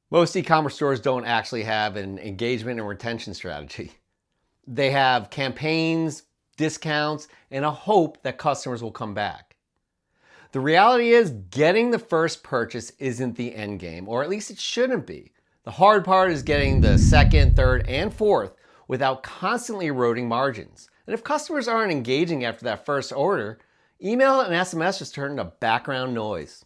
Most e-commerce stores don't actually have an engagement and retention strategy. They have campaigns, discounts, and a hope that customers will come back. The reality is getting the first purchase isn't the end game, or at least it shouldn't be. The hard part is getting the second, third, and fourth without constantly eroding margins. And if customers aren't engaging after that first order, email and SMS just turn into background noise.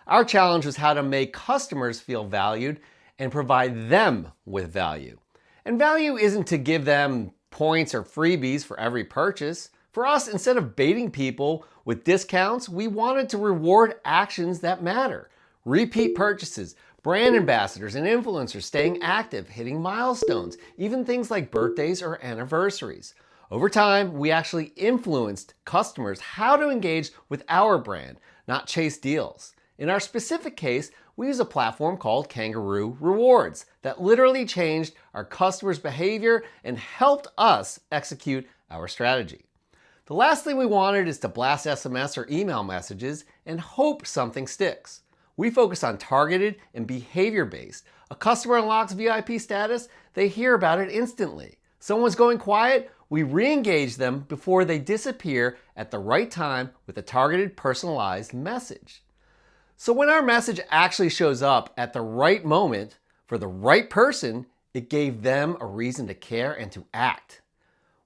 Our challenge was how to make customers feel valued and provide them with value. And value isn't to give them points or freebies for every purchase. For us, instead of baiting people with discounts, we wanted to reward actions that matter. Repeat purchases, brand ambassadors and influencers staying active, hitting milestones, even things like birthdays or anniversaries. Over time, we actually influenced customers how to engage with our brand, not chase deals. In our specific case, we use a platform called Kangaroo Rewards that literally changed our customers' behavior and helped us execute our strategy. The last thing we wanted is to blast SMS or email messages and hope something sticks. We focus on targeted and behavior-based. A customer unlocks VIP status, they hear about it instantly. Someone's going quiet, we re-engage them before they disappear at the right time with a targeted, personalized message. So when our message actually shows up at the right moment for the right person, it gave them a reason to care and to act.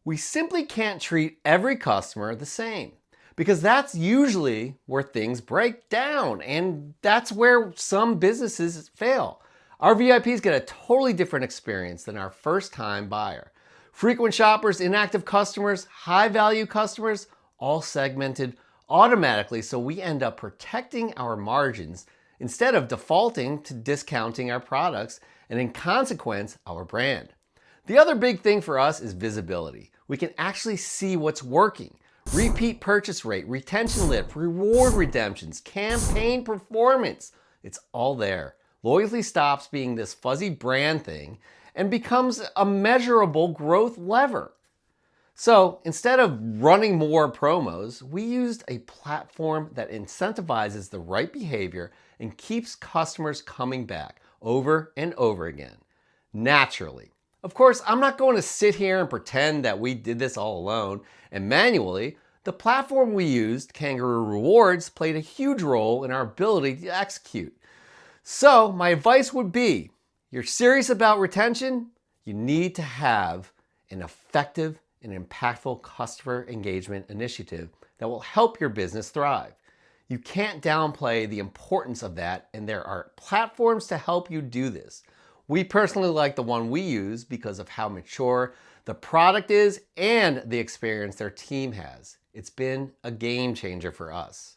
We simply can't treat every customer the same because that's usually where things break down, and that's where some businesses fail. Our VIPs get a totally different experience than our first-time buyer. Frequent shoppers, inactive customers, high-value customers, all segmented automatically, so we end up protecting our margins instead of defaulting to discounting our products and, in consequence, our brand. The other big thing for us is visibility. We can actually see what's working. Repeat purchase rate, retention lift, reward redemptions, campaign performance. It's all there. Loyalty stops being this fuzzy brand thing and becomes a measurable growth lever. So instead of running more promos, we used a platform that incentivizes the right behavior and keeps customers coming back over and over again, naturally. Of course, I'm not going to sit here and pretend that we did this all alone and manually. The platform we used, Kangaroo Rewards, played a huge role in our ability to execute. So my advice would be, you're serious about retention, you need to have an effective and impactful customer engagement initiative that will help your business thrive. You can't downplay the importance of that, and there are platforms to help you do this. We personally like the one we use because of how mature the product is and the experience their team has. It's been a game changer for us.